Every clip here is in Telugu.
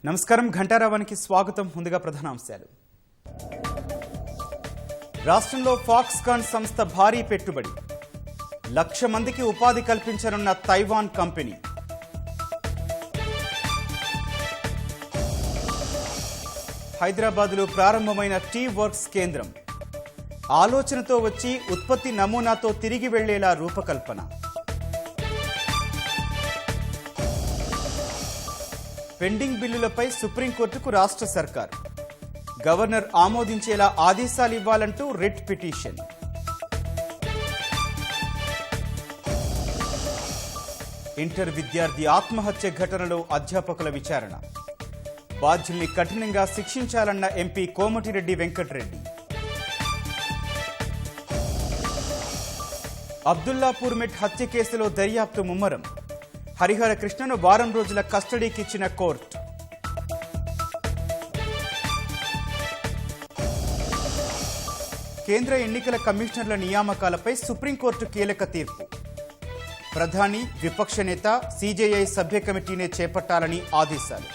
నమస్కారం ఘంటారావానికి స్వాగతం. ముందుగా ప్రధానాంశాలు. రాష్ట్రంలో ఫాక్స్కాన్ సంస్థ భారీ పెట్టుబడి, 1,00,000 మందికి ఉపాధి కల్పించనున్న తైవాన్ కంపెనీ. హైదరాబాద్లో ప్రారంభమైన టీ వర్క్స్ కేంద్రం, ఆలోచనతో వచ్చి ఉత్పత్తి నమూనాతో తిరిగి వెళ్లేలా రూపకల్పన. పెండింగ్ బిల్లులపై సుప్రీంకోర్టుకు రాష్ట్ర సర్కార్, గవర్నర్ ఆమోదించేలా ఆదేశాలు ఇవ్వాలంటూ రిట్ పిటిషన్. ఇంటర్ విద్యార్థి ఆత్మహత్య ఘటనలో అధ్యాపకుల విచారణ, బాధ్యుల్ని కఠినంగా శిక్షించాలన్న ఎంపీ కోమటిరెడ్డి వెంకటరెడ్డి. అబ్దుల్లాపూర్ మెట్ హత్య కేసులో దర్యాప్తు ముమ్మరం, హరిహర కృష్ణను వారం రోజుల కస్టడీకి ఇచ్చిన కోర్టు. కేంద్ర ఎన్నికల కమిషనర్ల నియామకాలపై సుప్రీంకోర్టు కీలక తీర్పు, ప్రధాని విపక్ష నేత సీజేఐ సభ్య కమిటీనే చేపట్టాలని ఆదేశాలు.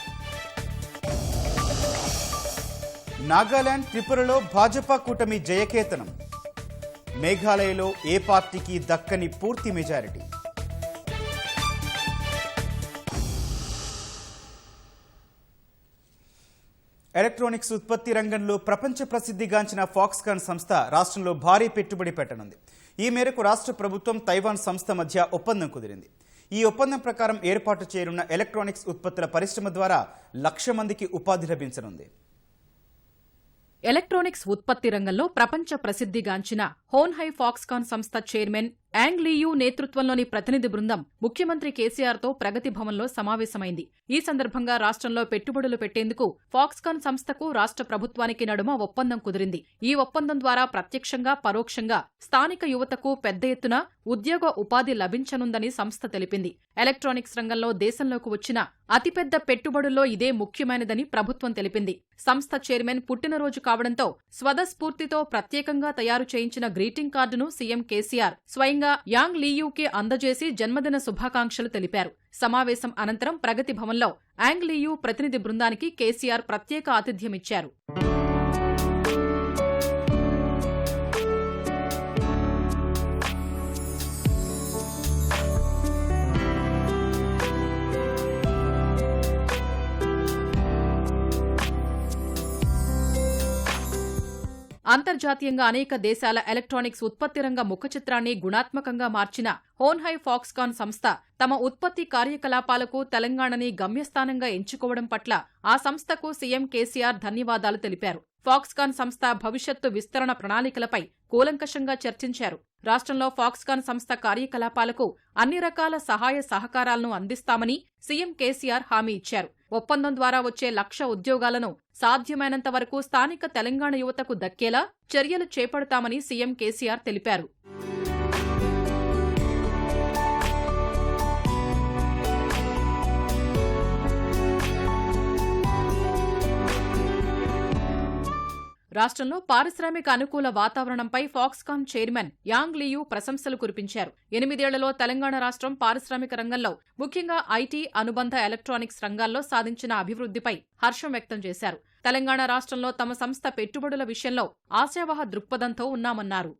నాగాలాండ్, త్రిపురలో భాజపా కూటమి జయకేతనం, మేఘాలయలో ఏ పార్టీకి దక్కని పూర్తి మెజారిటీ. ఎలక్ట్రానిక్స్ ఉత్పత్తి రంగంలో ప్రపంచ ప్రసిద్ధిగాంచిన ఫాక్స్కాన్ సంస్థ రాష్ట్రంలో భారీ పెట్టుబడి పెట్టనుంది. ఈ మేరకు రాష్ట్ర ప్రభుత్వం తైవాన్ సంస్థ మధ్య ఒప్పందం కుదిరింది. ఈ ఒప్పందం ప్రకారం ఏర్పాటు చేయనున్న ఎలక్ట్రానిక్స్ ఉత్పత్తుల పరిశ్రమ ద్వారా 1,00,000 మందికి ఉపాధి లభించనుంది. ఎలక్ట్రానిక్స్ ఉత్పత్తి రంగంలో ప్రపంచ ప్రసిద్ధిగాంచిన హోన్హై ఫాక్స్కాన్ సంస్థ చైర్మన్ యాంగ్ లీయూ నేతృత్వంలోని ప్రతినిధి బృందం ముఖ్యమంత్రి కేసీఆర్తో ప్రగతి భవన్లో సమావేశమైంది. ఈ సందర్భంగా రాష్ట్రంలో పెట్టుబడులు పెట్టేందుకు ఫాక్స్కాన్ సంస్థకు రాష్ట్ర ప్రభుత్వానికి నడుమ ఒప్పందం కుదిరింది. ఈ ఒప్పందం ద్వారా ప్రత్యక్షంగా పరోక్షంగా స్థానిక యువతకు పెద్ద ఎత్తున ఉద్యోగ ఉపాధి లభించనుందని సంస్థ తెలిపింది. ఎలక్ట్రానిక్స్ రంగంలో దేశంలోకి వచ్చిన అతిపెద్ద పెట్టుబడుల్లో ఇదే ముఖ్యమైనదని ప్రభుత్వం తెలిపింది. సంస్థ చైర్మన్ పుట్టినరోజు కావడంతో స్వదస్ఫూర్తితో ప్రత్యేకంగా తయారు చేయించిన గ్రీటింగ్ కార్డును సీఎం కేసీఆర్ స్వయంగా యాంగ్ లీయూకి అందజేసి జన్మదిన శుభాకాంక్షలు తెలిపారు. సమావేశం అనంతరం ప్రగతి భవన్లో యాంగ్ లీయూ ప్రతినిధి బృందానికి కేసీఆర్ ప్రత్యేక ఆతిథ్యమిచ్చారు. అంతర్జాతీయంగా అనేక దేశాల ఎలక్ట్రానిక్స్ ఉత్పత్తి రంగ ముఖచిత్రాన్ని గుణాత్మకంగా మార్చిన హోన్హై ఫాక్స్కాన్ సంస్థ తమ ఉత్పత్తి కార్యకలాపాలకు తెలంగాణని గమ్యస్థానంగా ఎంచుకోవడం పట్ల ఆ సంస్థకు సీఎం కేసీఆర్ ధన్యవాదాలు తెలిపారు. ఫాక్స్కాన్ సంస్థ భవిష్యత్తు విస్తరణ ప్రణాళికలపై కూలంకషంగా చర్చించారు. రాష్ట్రంలో ఫాక్స్కాన్ సంస్థ కార్యకలాపాలకు అన్ని రకాల సహాయ సహకారాలను అందిస్తామని సీఎం కేసీఆర్ హామీ ఇచ్చారు. ఒప్పందం ద్వారా వచ్చే 1,00,000 ఉద్యోగాలను సాధ్యమైనంత వరకు స్థానిక తెలంగాణ యువతకు దక్కేలా చర్యలు చేపడతామని సీఎం కేసీఆర్ తెలిపారు. రాష్ట్రంలో పారిశ్రామిక అనుకూల వాతావరణంపై ఫాక్స్కాన్ చైర్మన్ యాంగ్ లీయూ ప్రశంసలు కురిపించారు. 8 ఏళ్లలో తెలంగాణ రాష్ట్రం పారిశ్రామిక రంగంలో ముఖ్యంగా ఐటీ, అనుబంధ ఎలక్ట్రానిక్స్ రంగాల్లో సాధించిన అభివృద్ధిపై హర్షం వ్యక్తం చేశారు. తెలంగాణ రాష్ట్రంలో తమ సంస్థ పెట్టుబడుల విషయంలో ఆశావహ దృక్పథంతో ఉన్నామన్నారు.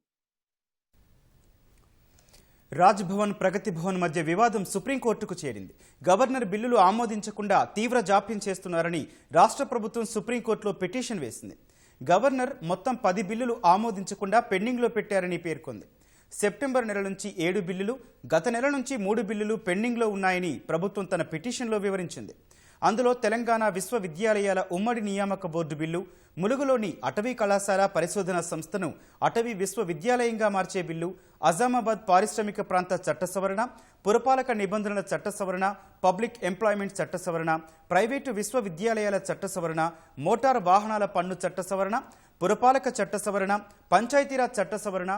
రాజ్భవన్, ప్రగతి భవన్ మధ్య వివాదం సుప్రీంకోర్టుకు చేరింది. గవర్నర్ బిల్లులు ఆమోదించకుండా తీవ్ర జాప్యం చేస్తున్నారని రాష్ట్ర ప్రభుత్వం సుప్రీంకోర్టులో పిటిషన్ వేసింది. గవర్నర్ మొత్తం 10 బిల్లులు ఆమోదించకుండా పెండింగ్లో పెట్టారని పేర్కొంది. సెప్టెంబర్ నెల నుంచి 7 బిల్లులు, గత నెల నుంచి 3 బిల్లులు పెండింగ్లో ఉన్నాయని ప్రభుత్వం తన పిటిషన్లో వివరించింది. అందులో తెలంగాణ విశ్వవిద్యాలయాల ఉమ్మడి నియామక బోర్డు బిల్లు, ములుగులోని అటవీ కళాశాల పరిశోధన సంస్థను అటవీ విశ్వవిద్యాలయంగా మార్చే బిల్లు, అజామాబాద్ పారిశ్రామిక ప్రాంత చట్ట సవరణ, పురపాలక నిబంధనల చట్ట సవరణ, పబ్లిక్ ఎంప్లాయ్మెంట్ చట్ట సవరణ, ప్రైవేటు విశ్వవిద్యాలయాల చట్ట సవరణ, మోటార్ వాహనాల పన్ను చట్ట సవరణ, పురపాలక చట్ట సవరణ, పంచాయతీరాజ్ చట్ట సవరణ,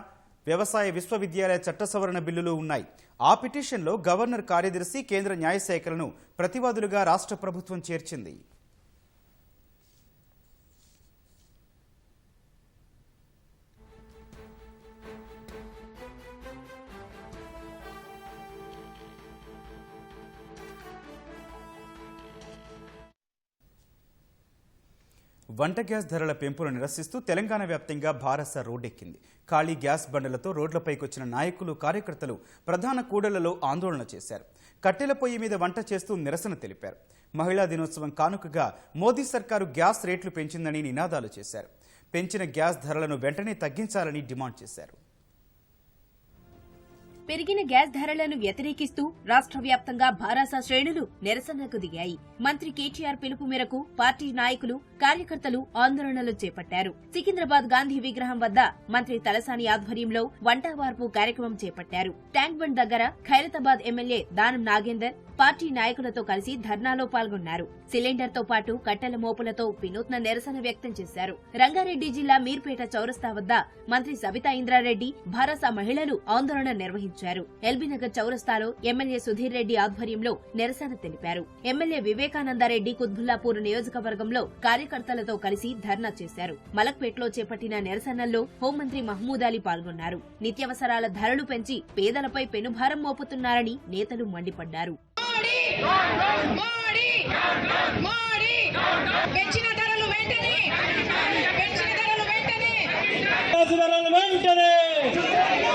వ్యవసాయ విశ్వవిద్యాలయ చట్ట సవరణ బిల్లులు ఉన్నాయి. ఆ పిటిషన్లో గవర్నర్ కార్యదర్శి, కేంద్ర న్యాయశాఖలను ప్రతివాదులుగా రాష్ట్ర ప్రభుత్వం చేర్చింది. వంట గ్యాస్ ధరల పెంపును నిరసిస్తూ తెలంగాణ వ్యాప్తంగా భారస రోడ్డెక్కింది. ఖాళీ గ్యాస్ బండలతో రోడ్లపైకి వచ్చిన నాయకులు, కార్యకర్తలు ప్రధాన కూడళ్లలో ఆందోళన చేశారు. కట్టెల పొయ్యి మీద వంట చేస్తూ నిరసన తెలిపారు. మహిళా దినోత్సవం కానుకగా మోదీ సర్కారు గ్యాస్ రేట్లు పెంచిందని నినాదాలు చేశారు. పెంచిన గ్యాస్ ధరలను వెంటనే తగ్గించాలని డిమాండ్ చేశారు. పెరిగిన గ్యాస్ ధరలను వ్యతిరేకిస్తూ రాష్ట్ర వ్యాప్తంగా భారాస శ్రేణులు నిరసనకు దిగాయి. మంత్రి కేటీఆర్ పిలుపు మేరకు పార్టీ నాయకులు, కార్యకర్తలు ఆందోళనలు చేపట్టారు. సికింద్రాబాద్ గాంధీ విగ్రహం వద్ద మంత్రి తలసాని ఆధ్వర్యంలో వంటవార్పు కార్యక్రమం చేపట్టారు. ట్యాంక్ బండ్ దగ్గర ఖైరతాబాద్ ఎమ్మెల్యే దానం నాగేందర్ పార్టీ నాయకులతో కలిసి ధర్నాలో పాల్గొన్నారు. సిలిండర్తో పాటు కట్టెల మోపులతో వినూత్న నిరసన వ్యక్తం చేశారు. రంగారెడ్డి జిల్లా మీర్పేట చౌరస్తా వద్ద మంత్రి సబితా ఇంద్రారెడ్డి, భారస మహిళలు ఆందోళన నిర్వహించారు. ఎల్బీనగర్ చౌరస్తాలో ఎమ్మెల్యే సుధీర్ రెడ్డి ఆధ్వర్యంలో నిరసన తెలిపారు. ఎమ్మెల్యే వివేకానందరెడ్డి కుత్బుల్లాపూర్ నియోజకవర్గంలో కార్యకర్తలతో కలిసి ధర్నా చేశారు. మలక్పేటలో చేపట్టిన నిరసనల్లో హోంమంత్రి మహమూద్ అలీ పాల్గొన్నారు. నిత్యావసరాల ధరలు పెంచి పేదలపై పెనుభారం మోపుతున్నారని నేతలు మండిపడ్డారు.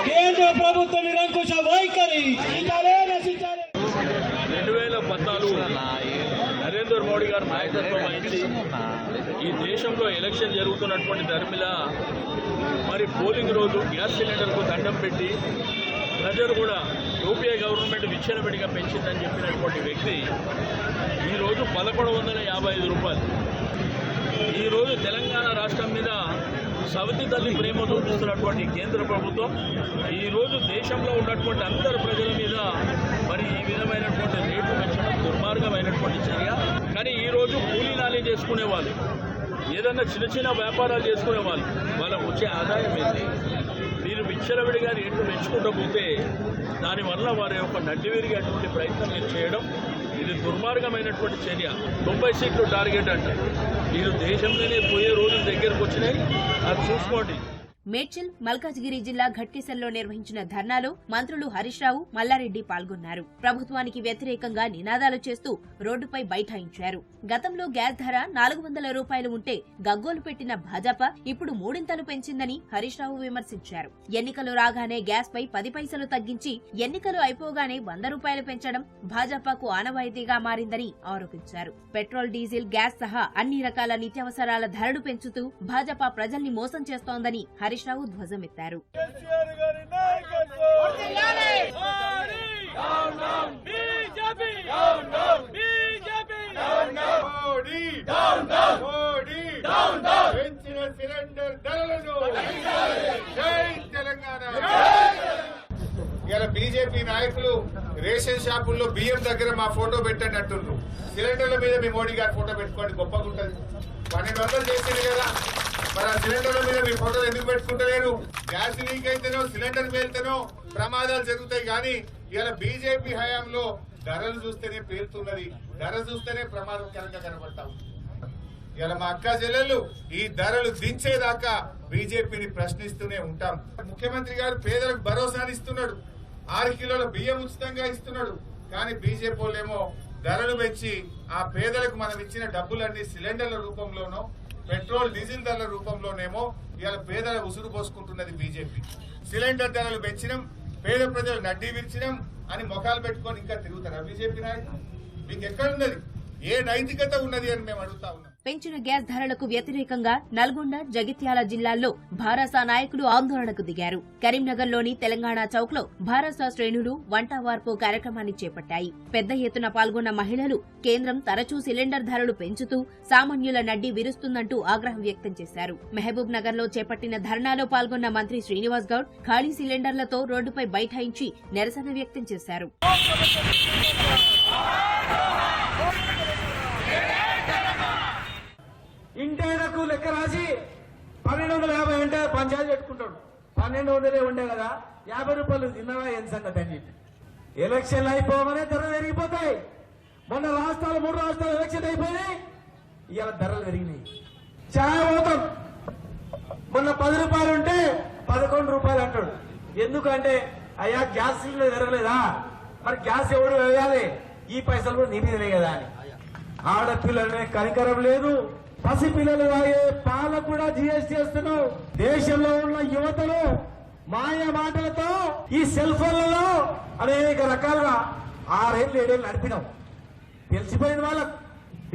కేంద్ర ప్రభుత్వ నిరంకుశ వైఖరి 2014 నరేంద్ర మోడీ గారు నాయకత్వం వహించి ఈ దేశంలో ఎలక్షన్ జరుగుతున్నటువంటి ధర్మిలా మరి పోలింగ్ రోజు గ్యాస్ సిలిండర్కు దండం పెట్టి ప్రజలు కూడా యూపీఏ గవర్నమెంట్ విచ్చలవిడిగా పెంచిందని చెప్పినటువంటి వ్యక్తి ఈరోజు 1155 రూపాయలు. ఈరోజు తెలంగాణ రాష్ట్రం మీద సవతి తల్లి ప్రేమ చూపిస్తున్నటువంటి కేంద్ర ప్రభుత్వం ఈరోజు దేశంలో ఉన్నటువంటి అందరు ప్రజల మీద మరి ఈ విధమైనటువంటి రేట్లు పెంచడం దుర్మార్గమైనటువంటి చర్య. కానీ ఈరోజు కూలీ నాలి చేసుకునే వాళ్ళు, ఏదన్నా చిన్న చిన్న వ్యాపారాలు చేసుకునే వాళ్ళు, వాళ్ళకు వచ్చే ఆదాయం ఏంటి? మీరు విచ్చలవిడిగా రేట్లు పెంచుకుంటూ పోతే దానివల్ల వారి యొక్క నడ్డి విరిగేటువంటి ప్రయత్నం మీరు చేయడం ఇది దుర్మార్గమైనటువంటి చర్య. 90 సీట్లు టార్గెట్ అంటే మీరు దేశంలోనే పోయే రోజులు దగ్గరకు వచ్చినాయి, అది చూసుకోండి. మేడ్చల్, మల్కాజ్గిరి జిల్లా ఘట్కేసర్లో నిర్వహించిన ధర్నాలో మంత్రులు హరీష్ రావు, మల్లారెడ్డి పాల్గొన్నారు. ప్రభుత్వానికి వ్యతిరేకంగా నినాదాలు చేస్తూ రోడ్డుపై బైఠాయించారు. గతంలో గ్యాస్ ధర 400 రూపాయలు ఉంటే గగ్గోలు పెట్టిన భాజపా ఇప్పుడు 3 పెంచిందని హరీష్ రావు విమర్శించారు. ఎన్నికలు రాగానే గ్యాస్ పై 10 పైసలు తగ్గించి ఎన్నికలు అయిపోగానే 100 రూపాయలు పెంచడం భాజపాకు ఆనవాయితీగా మారిందని ఆరోపించారు. పెట్రోల్, డీజిల్, గ్యాస్ సహా అన్ని రకాల నిత్యావసరాల ధరలు పెంచుతూ భాజపా ప్రజల్ని మోసం చేస్తోందని హరీష్ రావు ధ్వజమెత్తారు. ఇలా బీజేపీ నాయకులు రేషన్ షాపుల్లో బియ్యం దగ్గర మా ఫోటో పెట్టండి అంటున్నారు. సిలిండర్ల మీద మీ మోడీ గారి ఫోటో పెట్టుకోండి, గొప్పగా ఉంటుంది. 1200 చేసింది కదా, మరి ఆ సిలిండర్ల మీద మీ ఫోటోలు ఎందుకు పెట్టుకుంటలేరు? గ్యాస్ లీక్ అయితేనో సిలిండర్ పేలితేనో ప్రమాదాలు జరుగుతాయి. కానీ ఇలా బీజేపీ హయాంలో ధరలు చూస్తేనే పేలుతున్నది, ధర చూస్తేనే ప్రమాదకరంగా కనబడతాం. ఇలా మా అక్క చెల్లెళ్ళు ఈ ధరలు దించేదాకా బీజేపీని ప్రశ్నిస్తూనే ఉంటాం. ముఖ్యమంత్రి గారు పేదలకు భరోసానిస్తున్నాడు, 6 కిలోల బియ్యం ఉచితంగా ఇస్తున్నాడు. కానీ బీజేపీ వాళ్ళేమో ధరలు పెంచి ఆ పేదలకు మనం ఇచ్చిన డబ్బులన్నీ సిలిండర్ల రూపంలోనో, పెట్రోల్, డీజిల్ ధరల రూపంలోనేమో ఇవాళ పేదల ఉసురు పోసుకుంటున్నది బీజేపీ. సిలిండర్ ధరలు పెంచినాం, పేద ప్రజలు నడ్డీ విరిచినాం అని మొఖాలు పెట్టుకొని ఇంకా తిరుగుతారా బీజేపీ నాయకులు? మీకు ఎక్కడున్నది, ఏ నైతికత ఉన్నది అని మేము అడుగుతా ఉన్నాం. పెంచిన గ్యాస్ ధరలకు వ్యతిరేకంగా నల్గొండ, జగిత్యాల జిల్లాల్లో భారాస నాయకులు ఆందోళనకు దిగారు. కరీంనగర్లోని తెలంగాణ చౌక్లో భారాస శ్రేణులు వంటవార్పు కార్యక్రమాన్ని చేపట్టాయి. పెద్ద ఎత్తున పాల్గొన్న మహిళలు కేంద్రం తరచూ సిలిండర్ ధరలు పెంచుతూ సామాన్యుల నడ్డి విరుస్తుందంటూ ఆగ్రహం వ్యక్తం చేశారు. మహబూబ్ నగర్ లో చేపట్టిన ధర్నాలో పాల్గొన్న మంత్రి శ్రీనివాస్ గౌడ్ ఖాళీ సిలిండర్లతో రోడ్డుపై బైఠాయించి నిరసన వ్యక్తం చేశారు. ఇంటైనకు లెక్క రాసి 1250 అంటే పంచాయతీ పెట్టుకుంటాడు. 1200 ఉండే కదా, 50 రూపాయలు తిన్నవా ఏం సంగతి అని చెప్పి ఎలక్షన్లు అయిపోగానే ధరలు పెరిగిపోతాయి. మొన్న 3 రాష్ట్రాలు ఎలక్షన్ అయిపోయినాయి, ఇవాళ ధరలు పెరిగినాయి. ఛాయ్ పోతాం, మొన్న 10 రూపాయలు ఉంటే 11 రూపాయలు అంటాడు. ఎందుకంటే అయ్యా గ్యాస్ సిలిండర్ జరగలేదా, మరి గ్యాస్ ఎవడు వేయాలి, ఈ పైసలు కూడా నీ మీదనే కదా అని. ఆడపిల్లలనే కనికరం లేదు, పసిపిల్లలు తాగే పాలకు కూడా జిఎస్టీ వేస్తున్నావు. దేశంలో ఉన్న యువతను మాయ మాటలతో ఈ సెల్ ఫోన్లలో అనేక రకాలుగా 6-7 ఏళ్ళు నడిపినాం. తెలిసిపోయిన వాళ్ళకు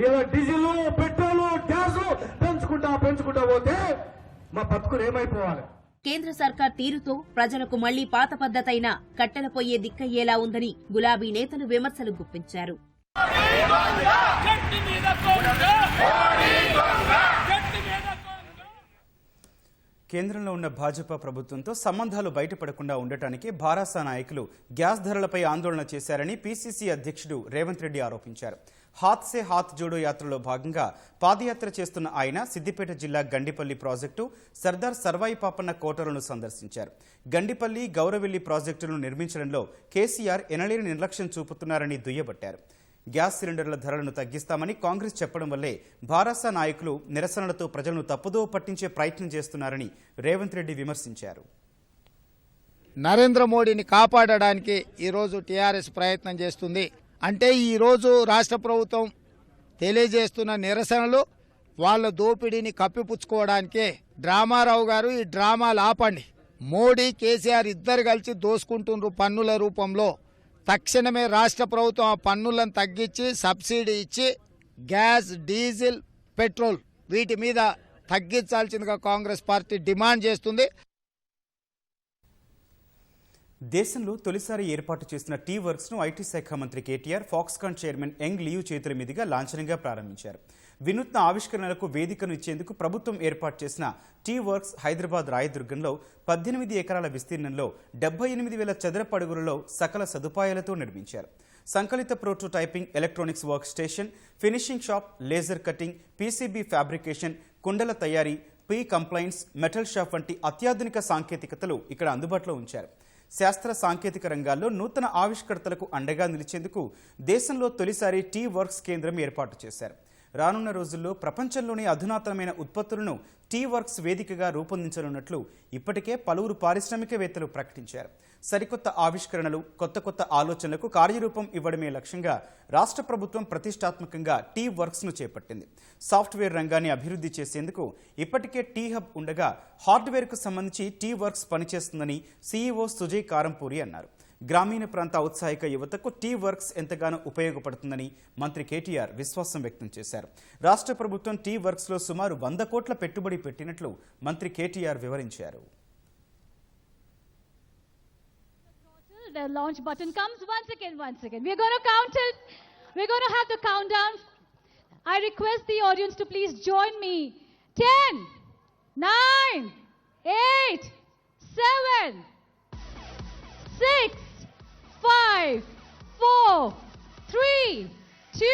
ఏదో డీజిల్, పెట్రోల్, గ్యాస్ పెంచుకుంటా పోతే మా బతుకులు ఏమైపోవాలి. కేంద్ర సర్కార్ తీరుతో ప్రజలకు మళ్లీ పాత పద్ధతైన కట్టెల పొయ్యే దిక్కయ్యేలా ఉందని గులాబీ నేతలు విమర్శలు గుప్పించారు. కేంద్రంలో ఉన్న భాజపా ప్రభుత్వంతో సంబంధాలు బయటపడకుండా ఉండటానికి భారాస నాయకులు గ్యాస్ ధరలపై ఆందోళన చేశారని పీసీసీ అధ్యక్షుడు రేవంత్ రెడ్డి ఆరోపించారు. హాత్ సే హాత్ జోడో యాత్రలో భాగంగా పాదయాత్ర చేస్తున్న ఆయన సిద్దిపేట జిల్లా గండిపల్లి ప్రాజెక్టు, సర్దార్ సర్వాయి పాపన్న కోటలను సందర్శించారు. గండిపల్లి, గౌరవెల్లి ప్రాజెక్టులను నిర్మించడంలో కేసీఆర్ ఎనలేని నిర్లక్ష్యం చూపుతున్నారని దుయ్యబట్టారు. గ్యాస్ సిలిండర్ల ధరలను తగ్గిస్తామని కాంగ్రెస్ చెప్పడం వల్లే భారాస నాయకులు నిరసనలతో ప్రజలను తప్పుదో పట్టించే ప్రయత్నం చేస్తున్నారని రేవంత్ రెడ్డి విమర్శించారు. నరేంద్ర మోడీని కాపాడడానికి ఈరోజు టీఆర్ఎస్ ప్రయత్నం చేస్తుంది. అంటే ఈరోజు రాష్ట్ర ప్రభుత్వం తెలియజేస్తున్న నిరసనలు వాళ్ళ దోపిడీని కప్పిపుచ్చుకోవడానికే. డ్రామారావు గారు, ఈ డ్రామాలు ఆపండి. మోడీ, కేసీఆర్ ఇద్దరు కలిసి దోసుకుంటున్నారు పన్నుల రూపంలో. తక్షణమే రాష్ట్ర ప్రభుత్వం ఆ పన్నులను తగ్గించి సబ్సిడీ ఇచ్చి గ్యాస్, డీజిల్, పెట్రోల్ వీటి మీద తగ్గించాల్సిందిగా కాంగ్రెస్ పార్టీ డిమాండ్ చేస్తుంది. దేశంలో తొలిసారి ఏర్పాటు చేసిన టీ వర్క్స్ ను ఐటీ శాఖ మంత్రి KTR Foxconn chairman young Liu చేతుల మీదుగా లాంఛనంగా ప్రారంభించారు. వినూత్న ఆవిష్కరణలకు వేదికను ఇచ్చేందుకు ప్రభుత్వం ఏర్పాటు చేసిన టీ వర్క్స్ హైదరాబాద్ రాయదుర్గంలో 18 ఎకరాల విస్తీర్ణంలో 78,000 చదరపు అడుగులలో సకల సదుపాయాలతో నిర్మించారు. సంకలిత prototyping, electronics work station, finishing shop, laser cutting, PCB fabrication, కుండల తయారీ, పీ కంప్లైంట్స్, మెటల్ షాప్ వంటి అత్యాధునిక సాంకేతికతలు ఇక్కడ అందుబాటులో ఉంచారు. శాస్త్ర సాంకేతిక రంగాల్లో నూతన ఆవిష్కర్తలకు అండగా నిలిచేందుకు దేశంలో తొలిసారి టీ వర్క్స్ కేంద్రం ఏర్పాటు చేశారు. రానున్న రోజుల్లో ప్రపంచంలోనే అధునాతనమైన ఉత్పత్తులను టీ వర్క్స్ వేదికగా రూపొందించనున్నట్లు ఇప్పటికే పలువురు పారిశ్రామికవేత్తలు ప్రకటించారు. సరికొత్త ఆవిష్కరణలు, కొత్త ఆలోచనలకు కార్యరూపం ఇవ్వడమే లక్ష్యంగా రాష్ట్ర ప్రభుత్వం ప్రతిష్టాత్మకంగా టీ వర్క్స్ ను చేపట్టింది. సాఫ్ట్వేర్ రంగాన్ని అభివృద్ధి చేసేందుకు ఇప్పటికే టీ హబ్ ఉండగా హార్డ్వేర్ కు సంబంధించి టీ వర్క్స్ పనిచేస్తుందని సీఈఓ సుజయ్ కారంపూరి అన్నారు. గ్రామీణ ప్రాంత ఔత్సాహిక యువతకు టీ వర్క్స్ ఎంతగానో ఉపయోగపడుతుందని మంత్రి కేటీఆర్ విశ్వాసం వ్యక్తం చేశారు. రాష్ట్ర ప్రభుత్వం టీ వర్క్స్ లో సుమారు 100 కోట్ల పెట్టుబడి పెట్టినట్లు మంత్రి కేటీఆర్ వివరించారు. The launch button comes once again. We're going to count it. We're going to have the countdown. I request the audience to please join me. 10, 9, 8, 7, 6, 5, 4, 3, 2.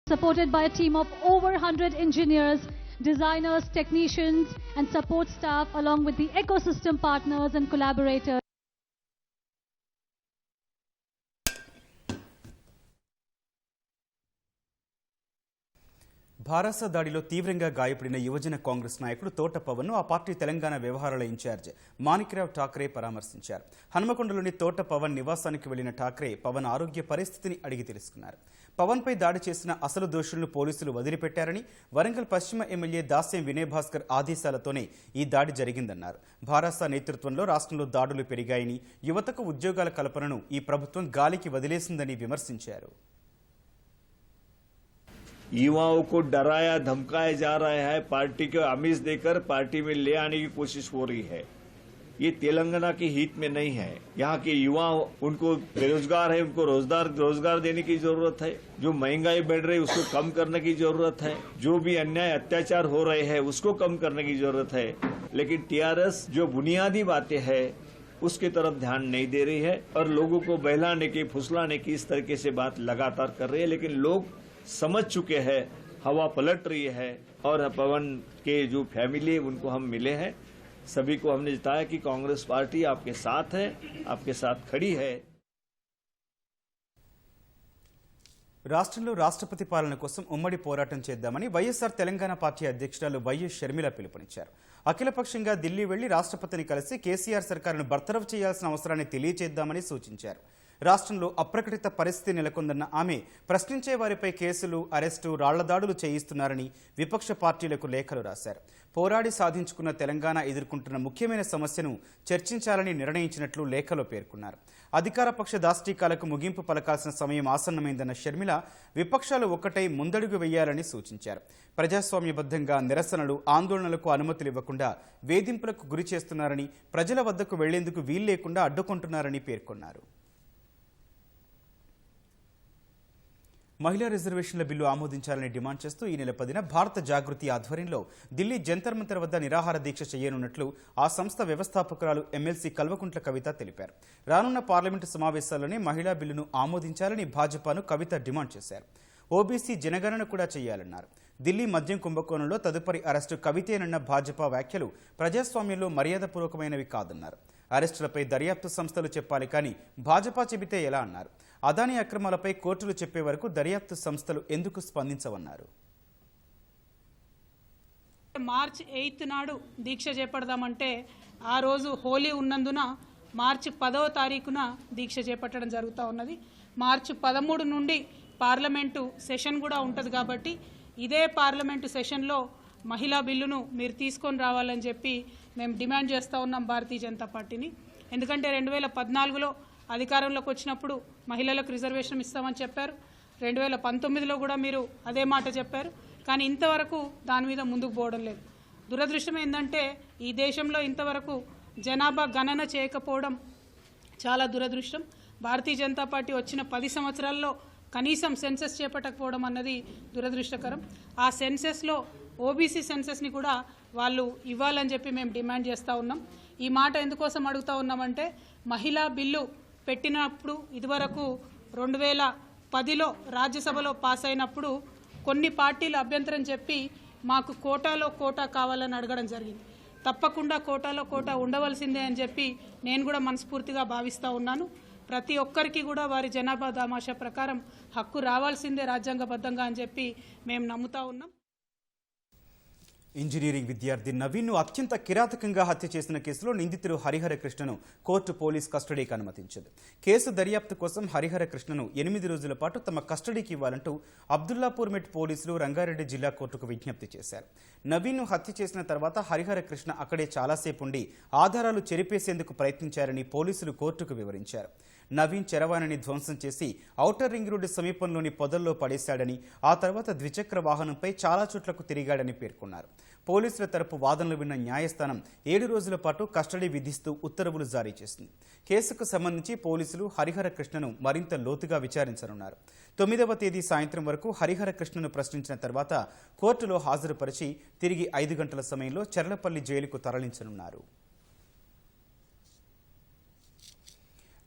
Supported by a team of over 100 engineers, designers, technicians and support staff along with the ecosystem partners and collaborators. భారస దాడిలో తీవ్రంగా గాయపడిన యువజన కాంగ్రెస్ నాయకుడు తోట పవన్ను ఆ పార్టీ తెలంగాణ వ్యవహారాల ఇన్ఛార్జ్ మాణిక్రావు ఠాక్రే పరామర్శించారు. హనుమకొండలోని తోట పవన్ నివాసానికి వెళ్లిన ఠాక్రే పవన్ ఆరోగ్య పరిస్థితిని అడిగి తెలుసుకున్నారు. పవన్పై దాడి చేసిన అసలు దోషులను పోలీసులు వదిలిపెట్టారని, వరంగల్ పశ్చిమ ఎమ్మెల్యే దాస్యం వినయ్ భాస్కర్ ఆదేశాలతోనే ఈ దాడి జరిగిందన్నారు. భారస నేతృత్వంలో రాష్ట్రంలో దాడులు పెరిగాయని, యువతకు ఉద్యోగాల కల్పనను ఈ ప్రభుత్వం గాలికి వదిలేసిందని విమర్శించారు. युवाओं को डराया धमकाया जा रहा है, पार्टी के आमिष देकर पार्टी में ले आने की कोशिश हो रही है। ये तेलंगाना के हित में नहीं है। यहाँ के युवा उनको बेरोजगार है, उनको रोजगार देने की जरूरत है। जो महंगाई बढ़ रही है उसको कम करने की जरूरत है। जो भी अन्याय अत्याचार हो रहे हैं उसको कम करने की जरूरत है। लेकिन टीआरएस जो बुनियादी बातें हैं उसकी तरफ ध्यान नहीं दे रही है और लोगों को बहलाने की, फुसलाने की इस तरीके से बात लगातार कर रही है। लेकिन लोग समझ चुके हैं, हवा पलट रही है और पवन के जो फैमिली है उनको हम मिले हैं। सभी को हमने बताया कि कांग्रेस पार्टी आपके साथ है, आपके साथ खड़ी है। రాష్ట్రంలో రాష్ట్రపతి పాలన కోసం ఉమ్మడి పోరాటం చేద్దామని వైఎస్ఆర్ తెలంగాణ పార్టీ అధ్యక్షురాలు వైఎస్ షర్మిల పిలుపునిచ్చారు. అఖిలపక్షంగా ఢిల్లీ వెళ్లి రాష్ట్రపతిని కలిసి కేసీఆర్ సర్కారును బర్తరఫ్ చేయాల్సిన అవసరాన్ని తెలియచేద్దామని సూచించారు. రాష్ట్రంలో అప్రకటిత పరిస్థితి నెలకొందన్న ఆమె ప్రశ్నించే వారిపై కేసులు, అరెస్టు, రాళ్లదాడులు చేయిస్తున్నారని విపక్ష పార్టీలకు లేఖలు రాశారు. పోరాడి సాధించుకున్న తెలంగాణ ఎదుర్కొంటున్న ముఖ్యమైన సమస్యను చర్చించాలని నిర్ణయించినట్లు లేఖలో పేర్కొన్నారు. అధికార పక్ష దాష్టీకాలకు ముగింపు పలకాల్సిన సమయం ఆసన్నమైందన్న షర్మిల విపక్షాలు ఒక్కటై ముందడుగు వేయాలని సూచించారు. ప్రజాస్వామ్యబద్ధంగా నిరసనలు, ఆందోళనలకు అనుమతులు ఇవ్వకుండా వేధింపులకు గురి చేస్తున్నారని, ప్రజల వద్దకు వెళ్లేందుకు వీల్లేకుండా అడ్డుకుంటున్నారని పేర్కొన్నారు. మహిళా రిజర్వేషన్ల బిల్లు ఆమోదించాలని డిమాండ్ చేస్తూ ఈ నెల 10న భారత జాగృతి ఆధ్వర్యంలో ఢిల్లీ జంతర్ మంతర్ వద్ద నిరాహార దీక్ష చేయనున్నట్లు ఆ సంస్థ వ్యవస్థాపకురాలు ఎమ్మెల్సీ కల్వకుంట్ల కవిత తెలిపారు. రానున్న పార్లమెంటు సమావేశాల్లోనే మహిళా బిల్లును ఆమోదించాలని భాజపాను కవిత డిమాండ్ చేశారు. ఓబీసీ జనగణన కూడా చేయాలన్నారు. ఢిల్లీ మద్యం కుంభకోణంలో తదుపరి అరెస్టు కవితేనన్న భాజపా వ్యాఖ్యలు ప్రజాస్వామ్యంలో మర్యాదపూర్వకమైనవి కాదన్నారు. అరెస్టులపై దర్యాప్తు సంస్థలు చెప్పాలి కానీ భాజపా చెబితే ఎలా అన్నారు. అదానీ అక్రమాలపై కోర్టులు చెప్పే వరకు దర్యాప్తు సంస్థలు ఎందుకు స్పందించవన్నారు. మార్చి 8 నాడు దీక్ష చేపడదామంటే ఆ రోజు హోలీ ఉన్నందున మార్చి 10వ తారీఖున దీక్ష చేపట్టడం జరుగుతూ ఉన్నది. మార్చి 13 నుండి పార్లమెంటు సెషన్ కూడా ఉంటుంది కాబట్టి ఇదే పార్లమెంటు సెషన్లో మహిళా బిల్లును మీరు తీసుకొని రావాలని చెప్పి మేము డిమాండ్ చేస్తూ ఉన్నాం భారతీయ జనతా పార్టీని. ఎందుకంటే 2014లో అధికారంలోకి వచ్చినప్పుడు మహిళలకు రిజర్వేషన్ ఇస్తామని చెప్పారు. 2019లో కూడా మీరు అదే మాట చెప్పారు. కానీ ఇంతవరకు దాని మీద ముందుకు పోవడం లేదు. దురదృష్టం ఏంటంటే ఈ దేశంలో ఇంతవరకు జనాభా గణన చేయకపోవడం చాలా దురదృష్టం. భారతీయ జనతా పార్టీ వచ్చిన 10 సంవత్సరాల్లో కనీసం సెన్సెస్ చేపట్టకపోవడం అన్నది దురదృష్టకరం. ఆ సెన్సెస్లో ఓబీసీ సెన్సెస్ని కూడా వాళ్ళు ఇవ్వాలని చెప్పి మేము డిమాండ్ చేస్తూ ఉన్నాం. ఈ మాట ఎందుకోసం అడుగుతూ ఉన్నామంటే మహిళా బిల్లు పెట్టినప్పుడు ఇదివరకు 2010లో రాజ్యసభలో పాస్ అయినప్పుడు కొన్ని పార్టీలు అభ్యంతరం చెప్పి మాకు కోటాలో కోటా కావాలని అడగడం జరిగింది. తప్పకుండా కోటాలో కోటా ఉండవలసిందే అని చెప్పి నేను కూడా మనస్ఫూర్తిగా భావిస్తూ ఉన్నాను. ప్రతి ఒక్కరికి కూడా వారి జనాభా దామాషా ప్రకారం హక్కు రావాల్సిందే రాజ్యాంగబద్ధంగా అని చెప్పి మేము నమ్ముతా ఉన్నాం. ఇంజనీరింగ్ విద్యార్థి నవీన్ను అత్యంత కిరాతకంగా హత్య చేసిన కేసులో నిందితుడు హరిహర కృష్ణను కోర్టు పోలీస్ కస్టడీకి అనుమతించింది. కేసు దర్యాప్తు కోసం హరిహర కృష్ణను 8 రోజుల పాటు తమ కస్టడీకి ఇవ్వాలంటూ అబ్దుల్లాపూర్ మెట్ పోలీసులు రంగారెడ్డి జిల్లా కోర్టుకు విజ్ఞప్తి చేశారు. నవీన్ను హత్య చేసిన తర్వాత హరిహర కృష్ణ అక్కడే చాలాసేపు ఉండి ఆధారాలు చెరిపేసేందుకు ప్రయత్నించారని పోలీసులు కోర్టుకు వివరించారు. నవీన్ చరవాణిని ధ్వంసం చేసి ఔటర్ రింగ్ రోడ్డు సమీపంలోని పొదల్లో పడేశాడని, ఆ తర్వాత ద్విచక్ర వాహనంపై చాలా చోట్లకు తిరిగాడని పేర్కొన్నారు. పోలీసుల తరపు వాదనలు విన్న న్యాయస్థానం 7 రోజుల పాటు కస్టడీ విధిస్తూ ఉత్తర్వులు జారీ చేసింది. కేసుకు సంబంధించి పోలీసులు హరిహర కృష్ణను మరింత లోతుగా విచారించనున్నారు. 9వ తేదీ సాయంత్రం వరకు హరిహర కృష్ణను ప్రశ్నించిన తర్వాత కోర్టులో హాజరుపరిచి తిరిగి 5 గంటల సమయంలో చర్లపల్లి జైలుకు తరలించనున్నారు.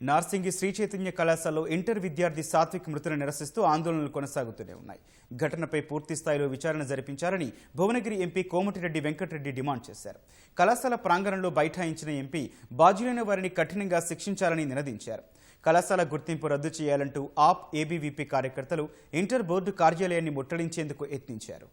నార్సింగి శ్రీ చైతన్య కళాశాలలో ఇంటర్ విద్యార్థి సాత్విక్ మృతిని నిరసిస్తూ ఆందోళనలు కొనసాగుతూనే ఉన్నాయి. ఘటనపై పూర్తి స్థాయిలో విచారణ జరిపించాలని భువనగిరి ఎంపీ కోమటిరెడ్డి వెంకటరెడ్డి డిమాండ్ చేశారు. కళాశాల ప్రాంగణంలో బైఠాయించిన ఎంపీ బాధ్యులైన వారిని కఠినంగా శిక్షించాలని నినదించారు. కళాశాల గుర్తింపు రద్దు చేయాలంటూ ఆప్ ఏబీవీపీ కార్యకర్తలు ఇంటర్ బోర్డు కార్యాలయాన్ని ముట్టడించేందుకు యత్నించారు.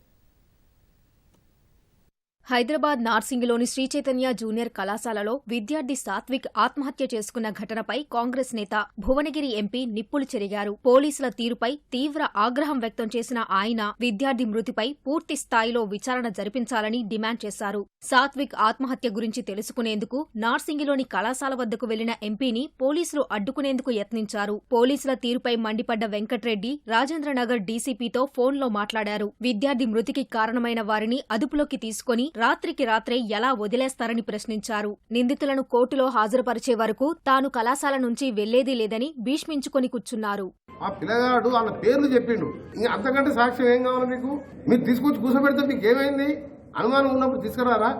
హైదరాబాద్ నార్సింగిలోని శ్రీ చైతన్య జూనియర్ కళాశాలలో విద్యార్థి సాత్విక్ ఆత్మహత్య చేసుకున్న ఘటనపై కాంగ్రెస్ నేత భువనగిరి ఎంపీ నిప్పులు చెరిగారు. పోలీసుల తీరుపై తీవ్ర ఆగ్రహం వ్యక్తం చేసిన ఆయన విద్యార్థి మృతిపై పూర్తి స్థాయిలో విచారణ జరిపించాలని డిమాండ్ చేశారు. సాత్విక్ ఆత్మహత్య గురించి తెలుసుకునేందుకు నార్సింగిలోని కళాశాల వద్దకు వెళ్లిన ఎంపీని పోలీసులు అడ్డుకునేందుకు యత్నించారు. పోలీసుల తీరుపై మండిపడ్డ వెంకట్రెడ్డి రాజేంద్రనగర్ డీసీపీతో ఫోన్లో మాట్లాడారు. విద్యార్థి మృతికి కారణమైన వారిని అదుపులోకి తీసుకుని రాత్రికి రాత్రే ఎలా వదిలేస్తారని ప్రశ్నించారు. నిందితులను కోర్టులో హాజరుపరిచే వరకు తాను కళాశాల నుంచి వెళ్లేదీ లేదని భీష్మించుకొని కూర్చున్నారు. ఆ పిల్లగాడు వాళ్ళ పేర్లు చెప్పిండు. ఇంకా అంతకంటే సాక్ష్యం ఏం కావాలి మీకు? మీరు తీసుకొచ్చి కూర్చోబెడితే మీకు ఏమైంది? అనుమానం ఉన్నప్పుడు తీసుకురారా?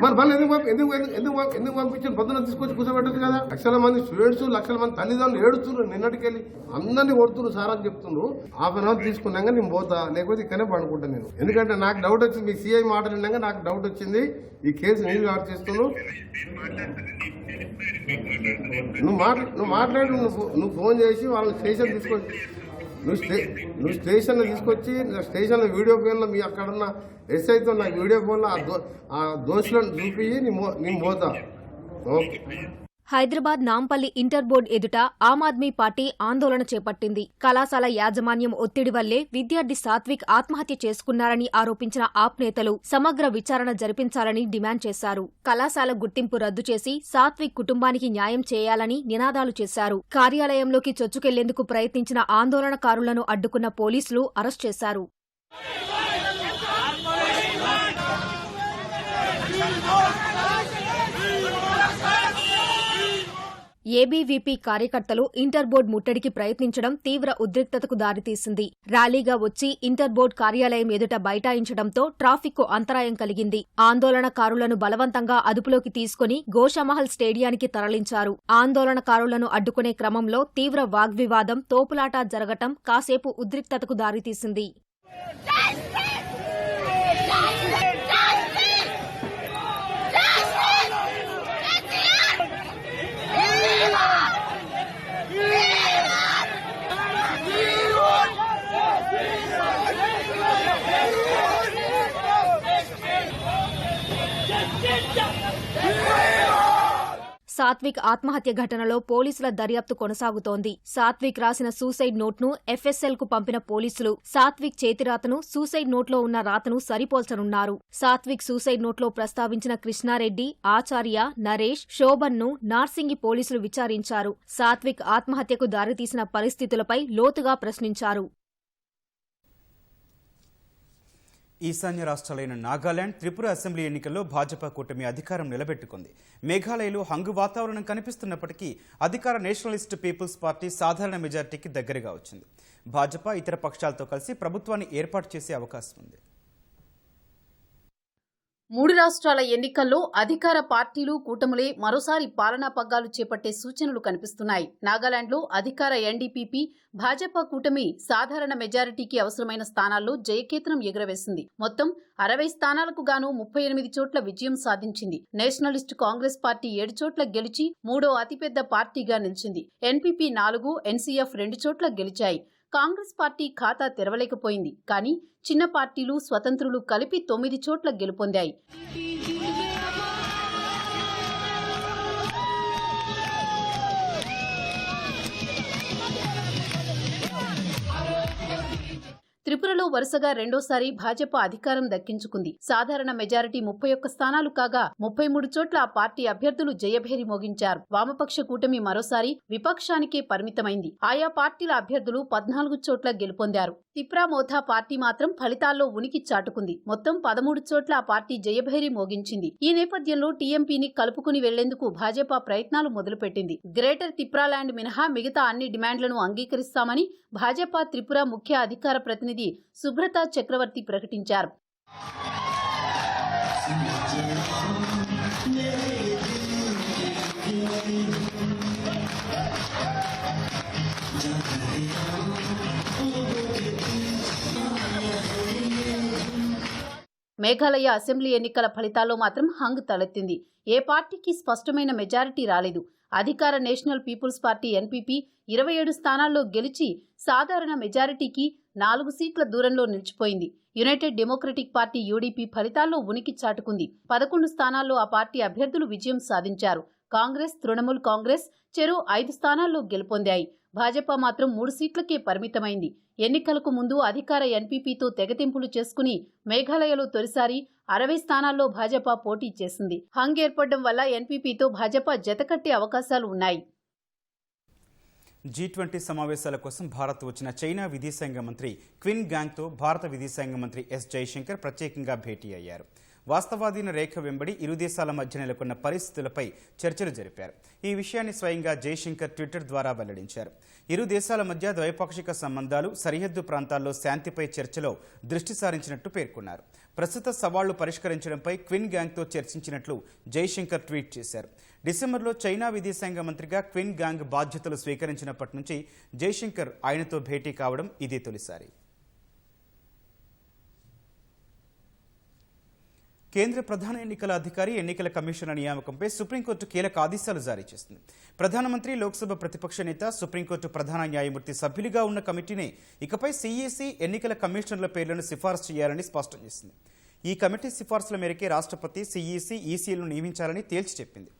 మరి మళ్ళీ ఎందుకు పంపించారు? పొద్దున తీసుకొచ్చి కూర్చోబెట్టదు కదా. లక్షల మంది స్టూడెంట్స్, లక్షల మంది తల్లిదండ్రులు ఏడుస్తున్నారు. నిన్నటికెళ్ళి అందరినీ కొడుతున్నారు సార్ అని చెప్తున్నారు. హాఫ్ అన్ అవర్ తీసుకున్నాక నేను పోతా, లేకపోతే ఇక్కడనే పడుకుంటా నేను. ఎందుకంటే నాకు డౌట్ వచ్చింది. మీ సిఐ మాటలు విన్నాక నాకు డౌట్ వచ్చింది. ఈ కేసు నేను గార్డ్ చేస్తున్నావు. నువ్వు మాట్లాడు. నువ్వు ఫోన్ చేసి వాళ్ళని స్టేషన్ తీసుకొచ్చి నువ్వు స్టేషన్లో తీసుకొచ్చి స్టేషన్లో వీడియో ఫోన్లో మీ అక్కడున్న ఎస్ఐతో నాకు వీడియో ఫోన్లో ఆ దోషులను చూపి నేను పోతా. Okay. Hyderabad Nampally inter board ఎదుట ఆమ్ ఆద్మీ పార్టీ ఆందోళన చేపట్టింది. కళాశాల యాజమాన్యం ఒత్తిడి వల్లే విద్యార్థి సాత్విక్ ఆత్మహత్య చేసుకున్నారని ఆరోపించిన ఆప్ నేతలు సమగ్ర విచారణ జరిపించాలని డిమాండ్ చేశారు. కళాశాల గుర్తింపు రద్దు చేసి సాత్విక్ కుటుంబానికి న్యాయం చేయాలని నినాదాలు చేశారు. కార్యాలయంలోకి చొచ్చుకెళ్లేందుకు ప్రయత్నించిన ఆందోళనకారులను అడ్డుకున్న పోలీసులు అరెస్ట్ చేశారు. ఏబీవీపీ కార్యకర్తలు ఇంటర్ బోర్డు ముట్టడికి ప్రయత్నించడం తీవ్ర ఉద్రిక్తతకు దారితీసింది. ర్యాలీగా వచ్చి ఇంటర్ బోర్డు కార్యాలయం ఎదుట బైఠాయించడంతో ట్రాఫిక్కు అంతరాయం కలిగింది. ఆందోళనకారులను బలవంతంగా అదుపులోకి తీసుకుని గోషామహల్ స్టేడియానికి తరలించారు. ఆందోళనకారులను అడ్డుకునే క్రమంలో తీవ్ర వాగ్వివాదం, తోపులాట జరగటం కాసేపు ఉద్రిక్తతకు దారితీసింది. సాత్విక్ ఆత్మహత్య ఘటనలో పోలీసుల దర్యాప్తు కొనసాగుతోంది. సాత్విక్ రాసిన సూసైడ్ నోట్ను ఎఫ్ఎస్ఎల్ కు పంపిన పోలీసులు సాత్విక్ చేతిరాతను సూసైడ్ నోట్లో ఉన్న రాతను సరిపోల్చనున్నారు. సాత్విక్ సూసైడ్ నోట్లో ప్రస్తావించిన కృష్ణారెడ్డి, ఆచార్య, నరేష్, శోభన్ను నార్సింగి పోలీసులు విచారించారు. సాత్విక్ ఆత్మహత్యకు దారితీసిన పరిస్థితులపై లోతుగా ప్రశ్నించారు. ఈశాన్య రాష్ట్రాలైన నాగాలాండ్, త్రిపుర అసెంబ్లీ ఎన్నికల్లో భాజపా కూటమి అధికారం నిలబెట్టుకుంది. మేఘాలయలో హంగు వాతావరణం కనిపిస్తున్నప్పటికీ అధికార నేషనలిస్ట్ పీపుల్స్ పార్టీ సాధారణ మెజార్టీకి దగ్గరగా వచ్చింది. భాజపా ఇతర పక్షాలతో కలిసి ప్రభుత్వాన్ని ఏర్పాటు చేసే అవకాశం ఉంది. 3 రాష్ట్రాల ఎన్నికల్లో అధికార పార్టీలు, కూటములే మరోసారి పాలనా పగ్గాలు చేపట్టే సూచనలు కనిపిస్తున్నాయి. నాగాలాండ్లో అధికార ఎన్డీపీపీ, భాజపా కూటమి సాధారణ మెజారిటీకి అవసరమైన స్థానాల్లో జయకేతనం ఎగురవేసింది. మొత్తం 60 స్థానాలకు గాను 38 చోట్ల విజయం సాధించింది. నేషనలిస్ట్ కాంగ్రెస్ పార్టీ 7 చోట్ల గెలిచి 3వ అతిపెద్ద పార్టీగా నిలిచింది. ఎన్పీపీ 4, ఎన్సీఎఫ్ 2 చోట్ల గెలిచాయి. కాంగ్రెస్ పార్టీ ఖాతా తెరవలేకపోయింది. కానీ చిన్న పార్టీలు, స్వతంత్రులు కలిపి 9 చోట్ల గెలుపొందాయి. త్రిపురలో వరుసగా రెండోసారి భాజపా అధికారం దక్కించుకుంది. సాధారణ మెజారిటీ 31 స్థానాలు కాగా 33 చోట్ల ఆ పార్టీ అభ్యర్థులు జయభేరి మోగించారు. వామపక్ష కూటమి మరోసారి విపక్షానికే పరిమితమైంది. ఆయా పార్టీల అభ్యర్థులు 14 చోట్ల గెలుపొందారు. తిప్రా మోథా పార్టీ మాత్రం ఫలితాల్లో ఉనికి చాటుకుంది. మొత్తం 13 చోట్ల ఆ పార్టీ జయభేరి మోగించింది. ఈ నేపథ్యంలో టీఎంపీని కలుపుకుని వెళ్లేందుకు భాజపా ప్రయత్నాలు మొదలుపెట్టింది. గ్రేటర్ తిప్రాలాండ్ మినహా మిగతా అన్ని డిమాండ్లను అంగీకరిస్తామని భాజపా త్రిపుర ముఖ్య అధికార ప్రతినిధి సుబ్రతా చక్రవర్తి ప్రకటించారు. మేఘాలయ అసెంబ్లీ ఎన్నికల ఫలితాల్లో మాత్రం హంగ్ తలెత్తింది. ఏ పార్టీకి స్పష్టమైన మెజారిటీ రాలేదు. అధికార నేషనల్ పీపుల్స్ పార్టీ ఎన్పీపీ 27 స్థానాల్లో గెలిచి సాధారణ మెజారిటీకి 4 సీట్ల దూరంలో నిలిచిపోయింది. యునైటెడ్ డెమోక్రటిక్ పార్టీ యూడీపీ ఫలితాల్లో ఉనికి చాటుకుంది. 11 స్థానాల్లో ఆ పార్టీ అభ్యర్థులు విజయం సాధించారు. కాంగ్రెస్, తృణమూల్ కాంగ్రెస్ చెరో 5 స్థానాల్లో గెలుపొందాయి. భాజపా మాత్రం 3 సీట్లకే పరిమితమైంది. ఎన్నికలకు ముందు అధికార ఎన్పీపీతో తెగతింపులు చేసుకుని మేఘాలయలో తొలిసారి 60 స్థానాల్లో భాజపా పోటీ చేసింది. హంగ్ ఏర్పడడం వల్ల ఎన్పీపీతో భాజపా జతకట్టే అవకాశాలు ఉన్నాయి. G20 సమావేశాల కోసం భారత్ వచ్చిన చైనా విదేశాంగ మంత్రి క్విన్ గాంగ్తో భారత విదేశాంగ మంత్రి ఎస్ జైశంకర్ ప్రత్యేకంగా భేటీ అయ్యారు. వాస్తవాధీన రేఖ వెంబడి ఇరు దేశాల మధ్య నెలకొన్న పరిస్థితులపై చర్చలు జరిపారు. ఈ విషయాన్ని స్వయంగా జైశంకర్ ట్విట్టర్ ద్వారా వెల్లడించారు. ఇరు దేశాల మధ్య ద్వైపాక్షిక సంబంధాలు, సరిహద్దు ప్రాంతాల్లో శాంతిపై చర్చలో దృష్టి సారించినట్టు పేర్కొన్నారు. ప్రస్తుత సవాళ్లు పరిష్కరించడంపై క్విన్ గాంగ్తో చర్చించినట్లు జైశంకర్ ట్వీట్ చేశారు. డిసెంబర్లో చైనా విదేశాంగ మంత్రిగా క్విన్ గాంగ్ బాధ్యతలు స్వీకరించినప్పటి నుంచి జైశంకర్ ఆయనతో భేటీ కావడం ఇదే తొలిసారి. కేంద్ర ప్రధాన ఎన్నికల అధికారి ఎన్నికల కమిషనర్ నియామకంపై సుప్రీంకోర్టు కీలక ఆదేశాలు జారీ చేసింది. ప్రధానమంత్రి, లోక్సభ ప్రతిపక్ష నేత, సుప్రీంకోర్టు ప్రధాన న్యాయమూర్తి సభ్యులుగా ఉన్న కమిటీనే ఇకపై సీఈసీ, ఎన్నికల కమిషనర్ల పేర్లను సిఫార్సు చేయాలని స్పష్టం చేసింది. ఈ కమిటీ సిఫార్సుల మేరకే రాష్ట్రపతి సీఈసీ, ఈసీలను నియమించాలని తేల్చి చెప్పింది.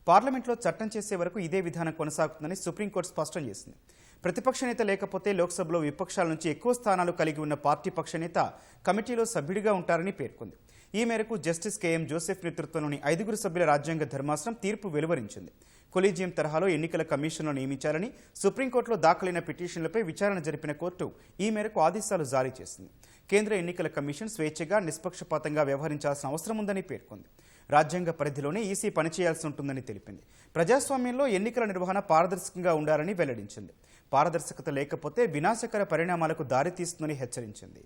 పార్లమెంట్లో చట్టం చేసే వరకు ఇదే విధానం కొనసాగుతుందని సుప్రీంకోర్టు స్పష్టం చేసింది. ప్రతిపక్ష నేత లేకపోతే లోక్సభలో విపక్షాల నుంచి ఎక్కువ స్థానాలు కలిగి ఉన్న పార్టీ పక్ష నేత కమిటీలో సభ్యుడిగా ఉంటారని పేర్కొంది. ఈ మేరకు జస్టిస్ కేఎం జోసెఫ్ నేతృత్వంలోని 5 సభ్యుల రాజ్యాంగ ధర్మాసనం తీర్పు వెలువరించింది. కొలీజియం తరహాలో ఎన్నికల కమిషన్ను నియమించాలని సుప్రీంకోర్టులో దాఖలైన పిటిషన్లపై విచారణ జరిపిన కోర్టు ఈ మేరకు ఆదేశాలు జారీ చేసింది. కేంద్ర ఎన్నికల కమిషన్ స్వేచ్ఛగా, నిష్పక్షపాతంగా వ్యవహరించాల్సిన అవసరం ఉందని పేర్కొంది. రాజ్యాంగ పరిధిలోనే ఈసీ పనిచేయాల్సి ఉంటుందని తెలిపింది. ప్రజాస్వామ్యంలో ఎన్నికల నిర్వహణ పారదర్శకంగా ఉండాలని వెల్లడించింది. పారదర్శకత లేకపోతే వినాశకర పరిణామాలకు దారితీస్తుందని హెచ్చరించింది.